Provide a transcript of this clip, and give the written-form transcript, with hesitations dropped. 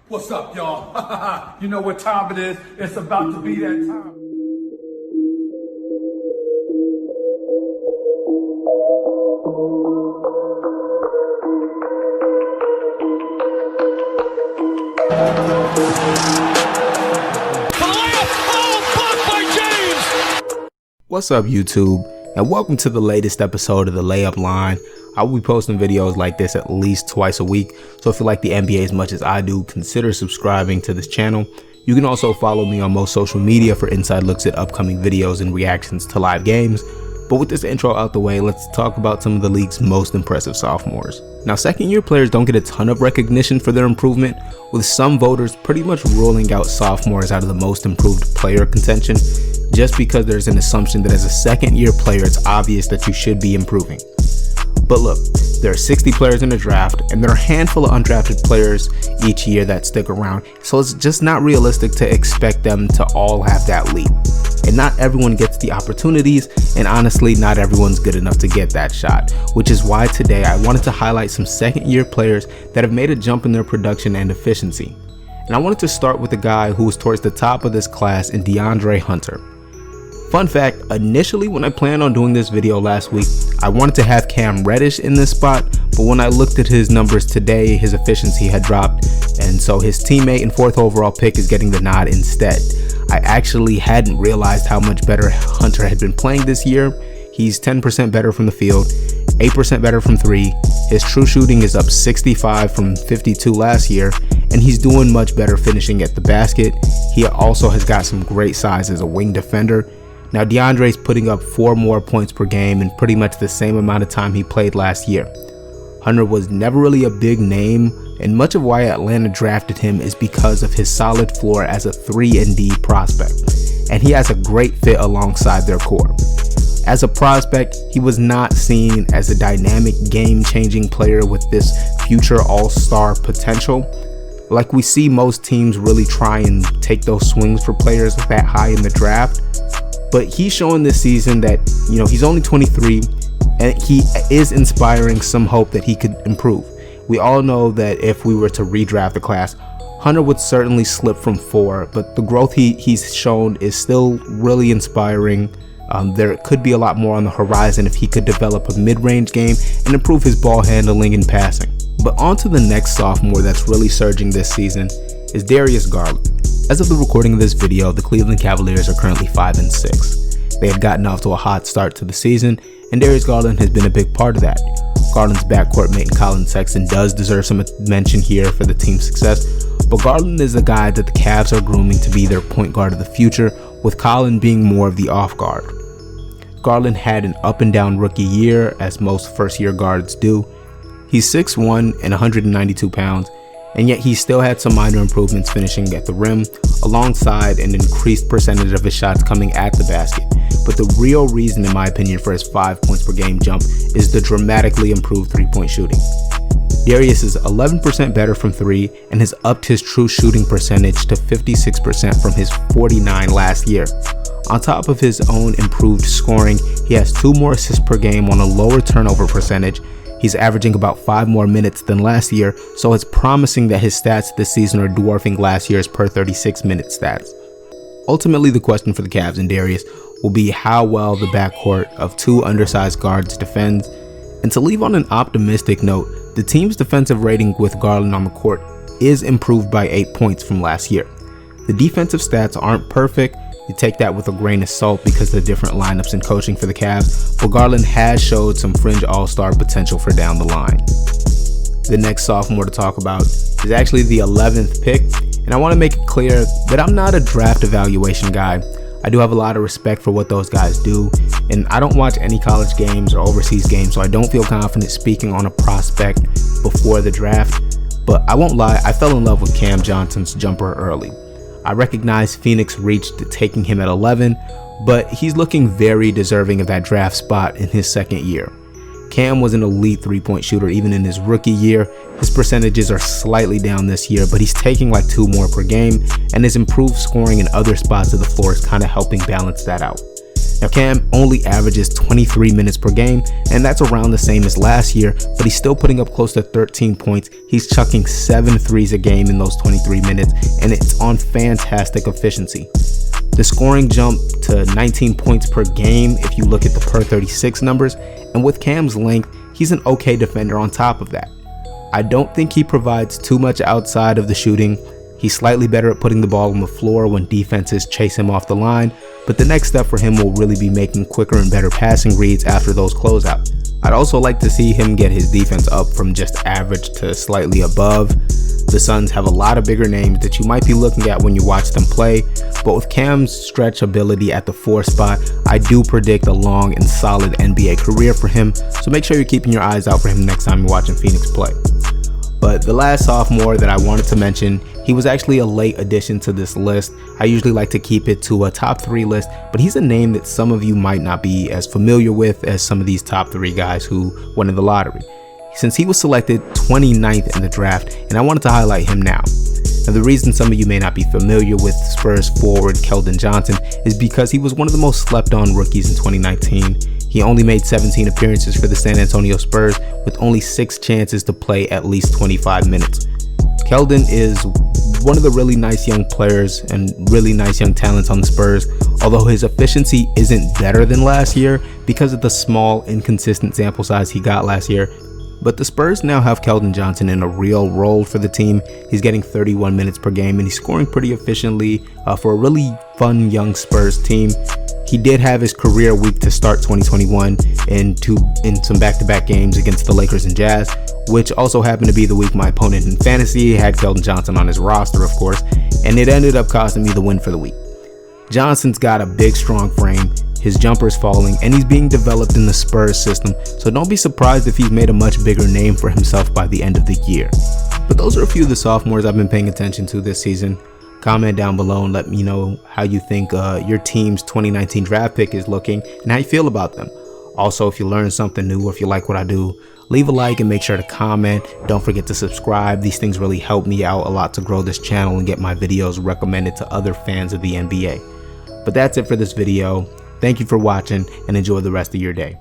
What's up, y'all? You know what time it is. It's about to be that time. What's up, YouTube, and welcome to the latest episode of the Layup Line. I will be posting videos like this at least twice a week, so if you like the NBA as much as I do, consider subscribing to this channel. You can also follow me on most social media for inside looks at upcoming videos and reactions to live games. But with this intro out the way, let's talk about some of the league's most impressive sophomores. Now, second-year players don't get a ton of recognition for their improvement, with some voters pretty much ruling out sophomores out of the most improved player contention, just because there's an assumption that as a second-year player, it's obvious that you should be improving. But look, there are 60 players in the draft, and there are a handful of undrafted players each year that stick around, so it's just not realistic to expect them to all have that leap. And not everyone gets the opportunities, and honestly, not everyone's good enough to get that shot, which is why today I wanted to highlight some second-year players that have made a jump in their production and efficiency. And I wanted to start with a guy who was towards the top of this class in DeAndre Hunter. Fun fact, initially when I planned on doing this video last week, I wanted to have Cam Reddish in this spot, but when I looked at his numbers today, his efficiency had dropped, and so his teammate and 4th overall pick is getting the nod instead. I actually hadn't realized how much better Hunter had been playing this year. He's 10% better from the field, 8% better from 3, his true shooting is up 65 from 52 last year, and he's doing much better finishing at the basket. He also has got some great size as a wing defender. Now DeAndre's putting up 4 more points per game in pretty much the same amount of time he played last year. Hunter was never really a big name, and much of why Atlanta drafted him is because of his solid floor as a 3-and-D prospect, and he has a great fit alongside their core. As a prospect, he was not seen as a dynamic game-changing player with this future all-star potential. Like we see most teams really try and take those swings for players that high in the draft. But he's showing this season that, he's only 23 and he is inspiring some hope that he could improve. We all know that if we were to redraft the class, Hunter would certainly slip from 4, but the growth he's shown is still really inspiring. There could be a lot more on the horizon if he could develop a mid-range game and improve his ball handling and passing. But on to the next sophomore that's really surging this season is Darius Garland. As of the recording of this video, the Cleveland Cavaliers are currently 5-6. They had gotten off to a hot start to the season, and Darius Garland has been a big part of that. Garland's backcourt mate in Colin Sexton does deserve some mention here for the team's success, but Garland is the guy that the Cavs are grooming to be their point guard of the future, with Colin being more of the off guard. Garland had an up and down rookie year, as most first-year guards do. He's 6'1" and 192 pounds, and yet he still had some minor improvements finishing at the rim, alongside an increased percentage of his shots coming at the basket. But the real reason, in my opinion, for his 5 points per game jump is the dramatically improved 3-point shooting. Darius is 11% better from 3 and has upped his true shooting percentage to 56% from his 49 last year. On top of his own improved scoring, he has 2 more assists per game on a lower turnover percentage. He's averaging about 5 more minutes than last year, so it's promising that his stats this season are dwarfing last year's per 36-minute stats. Ultimately, the question for the Cavs and Darius will be how well the backcourt of 2 undersized guards defends. And to leave on an optimistic note, the team's defensive rating with Garland on the court is improved by 8 points from last year. The defensive stats aren't perfect. You take that with a grain of salt because of the different lineups and coaching for the Cavs, but Garland has showed some fringe all-star potential for down the line. The next sophomore to talk about is actually the 11th pick, and I want to make it clear that I'm not a draft evaluation guy. I do have a lot of respect for what those guys do, and I don't watch any college games or overseas games, so I don't feel confident speaking on a prospect before the draft. But I won't lie, I fell in love with Cam Johnson's jumper early. I recognize Phoenix reached taking him at 11, but he's looking very deserving of that draft spot in his second year. Cam was an elite 3-point shooter even in his rookie year. His percentages are slightly down this year, but he's taking like 2 more per game, and his improved scoring in other spots of the floor is kind of helping balance that out. Now Cam only averages 23 minutes per game, and that's around the same as last year, but he's still putting up close to 13 points. He's chucking 7 threes a game in those 23 minutes, and it's on fantastic efficiency. The scoring jumped to 19 points per game if you look at the per 36 numbers, and with Cam's length, he's an okay defender on top of that. I don't think he provides too much outside of the shooting. He's slightly better at putting the ball on the floor when defenses chase him off the line, but the next step for him will really be making quicker and better passing reads after those closeouts. I'd also like to see him get his defense up from just average to slightly above. The Suns have a lot of bigger names that you might be looking at when you watch them play, but with Cam's stretch ability at the 4 spot, I do predict a long and solid NBA career for him, so make sure you're keeping your eyes out for him next time you're watching Phoenix play. But the last sophomore that I wanted to mention, he was actually a late addition to this list. I usually like to keep it to a top 3 list, but he's a name that some of you might not be as familiar with as some of these top 3 guys who won in the lottery, since he was selected 29th in the draft, and I wanted to highlight him now. Now, the reason some of you may not be familiar with Spurs forward Keldon Johnson is because he was one of the most slept on rookies in 2019. He only made 17 appearances for the San Antonio Spurs with only 6 chances to play at least 25 minutes. Keldon is one of the really nice young players and really nice young talents on the Spurs, although his efficiency isn't better than last year because of the small, inconsistent sample size he got last year. But the Spurs now have Keldon Johnson in a real role for the team. He's getting 31 minutes per game and he's scoring pretty efficiently for a really fun young Spurs team. He did have his career week to start 2021 in some back-to-back games against the Lakers and Jazz, which also happened to be the week my opponent in fantasy had Keldon Johnson on his roster, of course, and it ended up costing me the win for the week. Johnson's got a big, strong frame, his jumper's falling, and he's being developed in the Spurs system, so don't be surprised if he's made a much bigger name for himself by the end of the year. But those are a few of the sophomores I've been paying attention to this season. Comment down below and let me know how you think your team's 2019 draft pick is looking and how you feel about them. Also, if you learned something new or if you like what I do, leave a like and make sure to comment. Don't forget to subscribe. These things really help me out a lot to grow this channel and get my videos recommended to other fans of the NBA. But that's it for this video. Thank you for watching and enjoy the rest of your day.